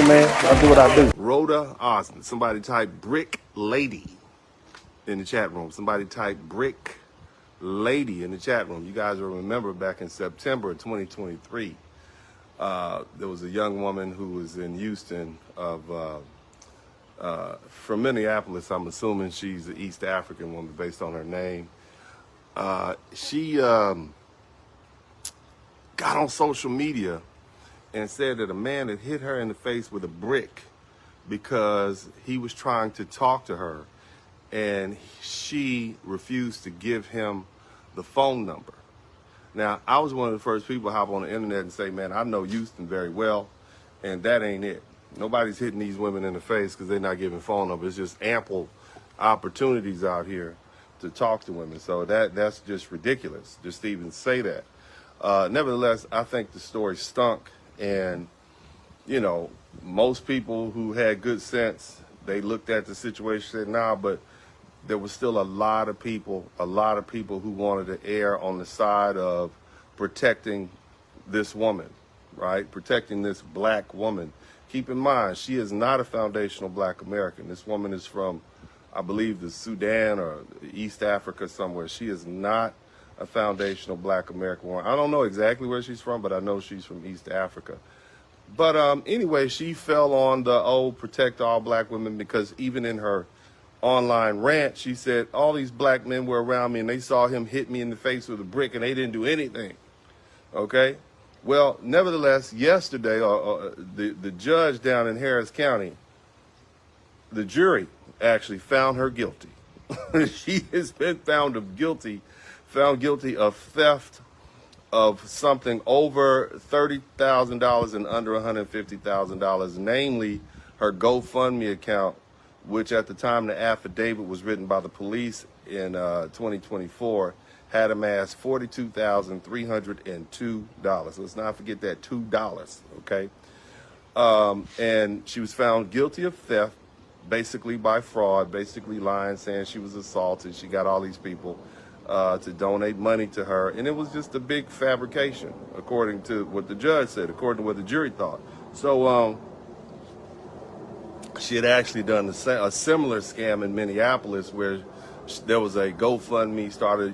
man. I do what I do. Roda, Osman. Somebody type brick lady in the chat room. Somebody type brick lady in the chat room. You guys will remember back in September of 2023, there was a young woman who was in Houston from Minneapolis. I'm assuming she's an East African woman based on her name. She got on social media and said that a man had hit her in the face with a brick because he was trying to talk to her and she refused to give him the phone number. Now, I was one of the first people to hop on the internet and say, man, I know Houston very well, and that ain't it. Nobody's hitting these women in the face because they're not giving phone numbers. It's just ample opportunities out here to talk to women. So that's just ridiculous, just to even say that. Nevertheless, I think the story stunk. And, you know, most people who had good sense, they looked at the situation and said, nah, but there was still a lot of people who wanted to err on the side of protecting this woman, right? Protecting this black woman. Keep in mind, she is not a foundational black American. This woman is from, I believe, the Sudan or East Africa somewhere. She is not a foundational black American woman. I don't know exactly where she's from, but I know she's from East Africa. But anyway, she fell on the protect all black women, because even in her online rant, she said all these black men were around me and they saw him hit me in the face with a brick and they didn't do anything. Okay? Well, nevertheless, yesterday, the judge down in Harris County, the jury actually found her guilty. She has been found guilty of theft of something over $30,000 and under $150,000, namely her GoFundMe account, which at the time the affidavit was written by the police in 2024, had amassed $42,302. Let's not forget that $2, okay? And she was found guilty of theft, basically by fraud, basically lying, saying she was assaulted. She got all these people to donate money to her, and it was just a big fabrication, according to what the judge said, according to what the jury thought. So she had actually done a similar scam in Minneapolis, where there was a GoFundMe started.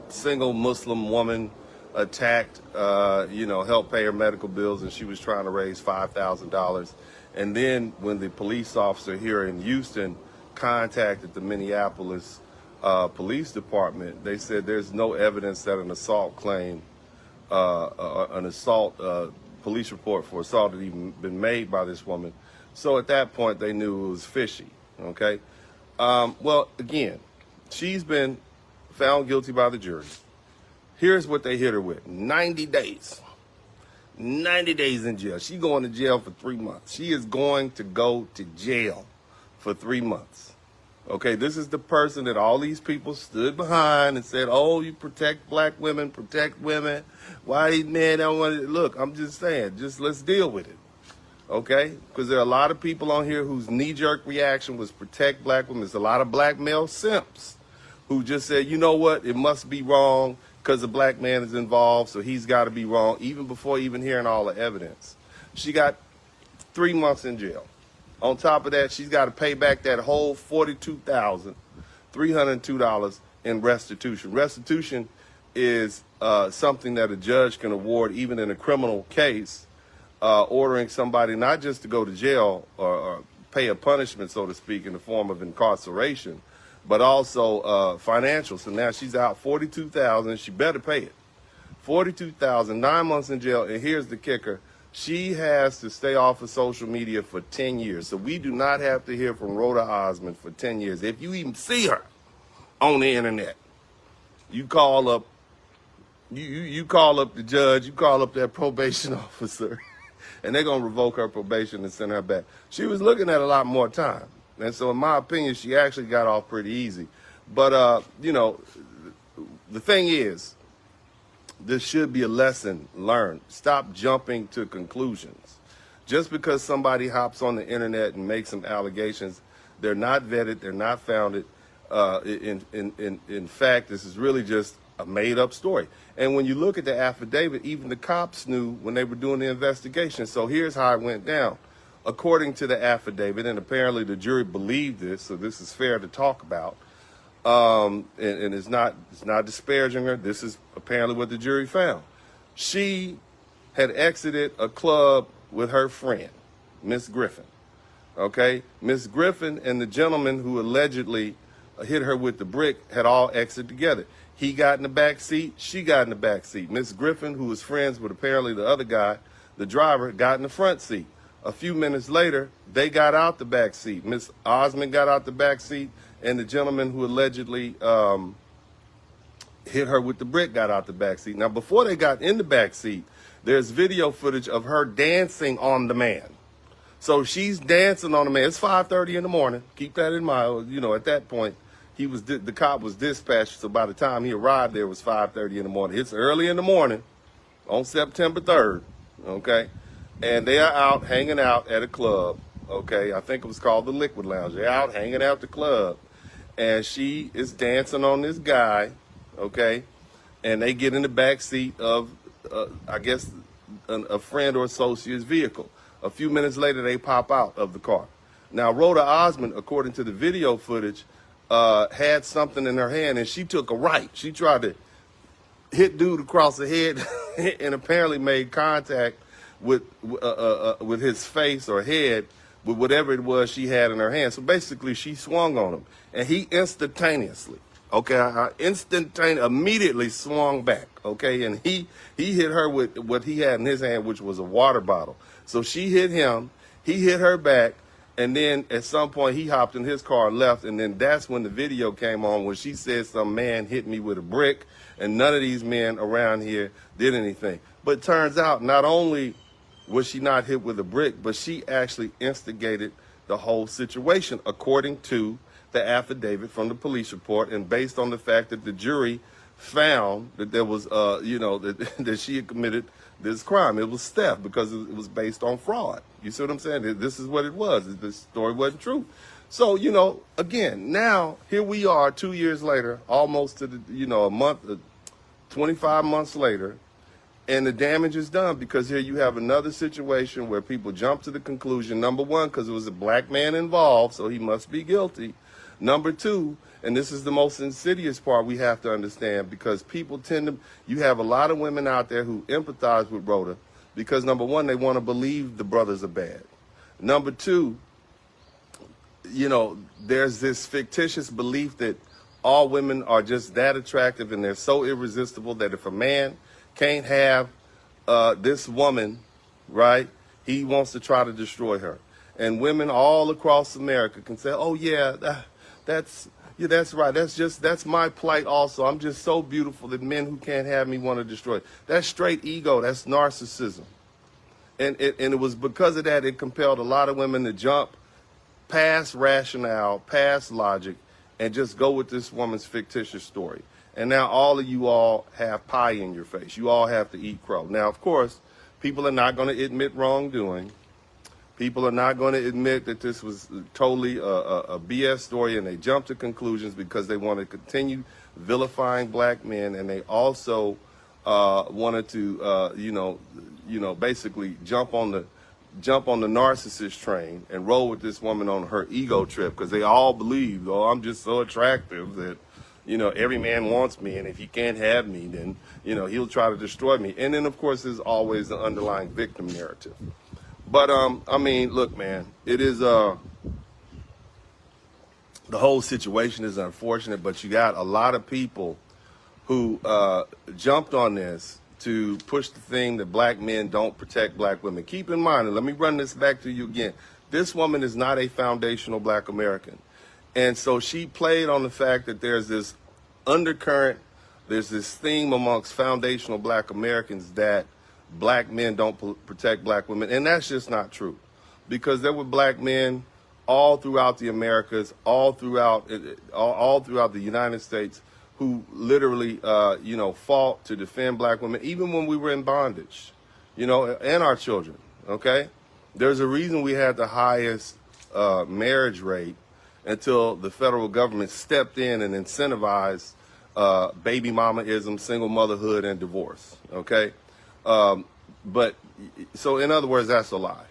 Single Muslim woman attacked, helped pay her medical bills, and she was trying to raise $5,000. And then when the police officer here in Houston contacted the Minneapolis police department, they said there's no evidence that an assault claim, police report for assault had even been made by this woman. So at that point, they knew it was fishy, okay? Well, again, she's been found guilty by the jury. Here's what they hit her with: 90 days. 90 days in jail. She's going to jail for 3 months. She is going to go to jail for 3 months. Okay, this is the person that all these people stood behind and said, oh, you protect black women, protect women. Why these men don't want to? Look, I'm just saying, just let's deal with it. Okay? Because there are a lot of people on here whose knee-jerk reaction was protect black women. There's a lot of black male simps who just said, you know what, it must be wrong because the black man is involved, so he's got to be wrong, even before even hearing all the evidence. She got 3 months in jail. On top of that, she's got to pay back that whole $42,302 in restitution. Restitution is something that a judge can award even in a criminal case, ordering somebody not just to go to jail or pay a punishment, so to speak, in the form of incarceration, but also financial. So now she's out $42,000. She better pay it. $42,000, 9 months in jail. And here's the kicker: she has to stay off of social media for 10 years. So we do not have to hear from Roda Osman for 10 years. If you even see her on the internet, you call up, you call up the judge, you call up that probation officer, and they're gonna revoke her probation and send her back. She was looking at a lot more time. And so in my opinion, she actually got off pretty easy. But, the thing is, this should be a lesson learned. Stop jumping to conclusions. Just because somebody hops on the internet and makes some allegations, they're not vetted, they're not founded. In fact, this is really just a made-up story. And when you look at the affidavit, even the cops knew when they were doing the investigation. So here's how it went down. according to the affidavit, and apparently the jury believed this, so this is fair to talk about. And it's not disparaging her. This is apparently what the jury found. She had exited a club with her friend, Miss Griffin. Okay, Miss Griffin and the gentleman who allegedly hit her with the brick had all exited together. He got in the back seat, she got in the back seat. Miss Griffin, who was friends with apparently the other guy, the driver, got in the front seat. A few minutes later, they got out the back seat. Miss Osman got out the back seat, and the gentleman who allegedly hit her with the brick got out the back seat. Now, before they got in the back seat, there's video footage of her dancing on the man. So she's dancing on the man. It's 5:30 in the morning. Keep that in mind. You know, at that point, the cop was dispatched. So by the time he arrived there, it was 5:30 in the morning. It's early in the morning on September 3rd. Okay, and they are out hanging out at a club. Okay, I think it was called the Liquid Lounge. They're out hanging out at the club, and she is dancing on this guy. Okay, and they get in the back seat of, I guess, a friend or associate's vehicle. A few minutes later, they pop out of the car. Now, Roda Osman, according to the video footage, had something in her hand, and she took a right. She tried to hit dude across the head and apparently made contact with his face or head with whatever it was she had in her hand. So basically, she swung on him, and he instantaneously, immediately swung back, okay? And he hit her with what he had in his hand, which was a water bottle. So she hit him, he hit her back, and then at some point he hopped in his car and left, and then that's when the video came on when she said some man hit me with a brick, and none of these men around here did anything. But it turns out not only was she not hit with a brick, but she actually instigated the whole situation, according to the affidavit from the police report, and based on the fact that the jury found that there was, that she had committed this crime. It was theft because it was based on fraud. You see what I'm saying? This is what it was. The story wasn't true. So, again, now here we are 2 years later, almost to a month, 25 months later, and the damage is done because here you have another situation where people jump to the conclusion, number one, because it was a black man involved, so he must be guilty. Number two, and this is the most insidious part we have to understand, because people you have a lot of women out there who empathize with Roda because, number one, they want to believe the brothers are bad. Number two, there's this fictitious belief that all women are just that attractive and they're so irresistible that if a man can't have this woman, right, he wants to try to destroy her. And women all across America can say, oh, yeah, that's right. That's my plight also. I'm just so beautiful that men who can't have me want to destroy. That's straight ego. That's narcissism. And it was because of that it compelled a lot of women to jump past rationale, past logic, and just go with this woman's fictitious story. And now all of you all have pie in your face. You all have to eat crow. Now, of course, people are not going to admit wrongdoing. People are not going to admit that this was totally a BS story, and they jump to conclusions because they want to continue vilifying black men, and they also wanted to, basically jump on the narcissist train and roll with this woman on her ego trip because they all believe, oh, I'm just so attractive that, every man wants me, and if he can't have me, then, he'll try to destroy me. And then, of course, there's always the underlying victim narrative. But, look, man, it is, the whole situation is unfortunate, but you got a lot of people who jumped on this to push the thing that black men don't protect black women. Keep in mind, and let me run this back to you again, this woman is not a foundational black American. And so she played on the fact that there's this undercurrent, there's this theme amongst foundational black Americans that black men don't protect black women, and that's just not true, because there were black men all throughout the Americas, all throughout the United States, who literally, fought to defend black women, even when we were in bondage, and our children. Okay, there's a reason we had the highest marriage rate until the federal government stepped in and incentivized baby mamaism, single motherhood, and divorce. Okay. But so in other words, that's a lie.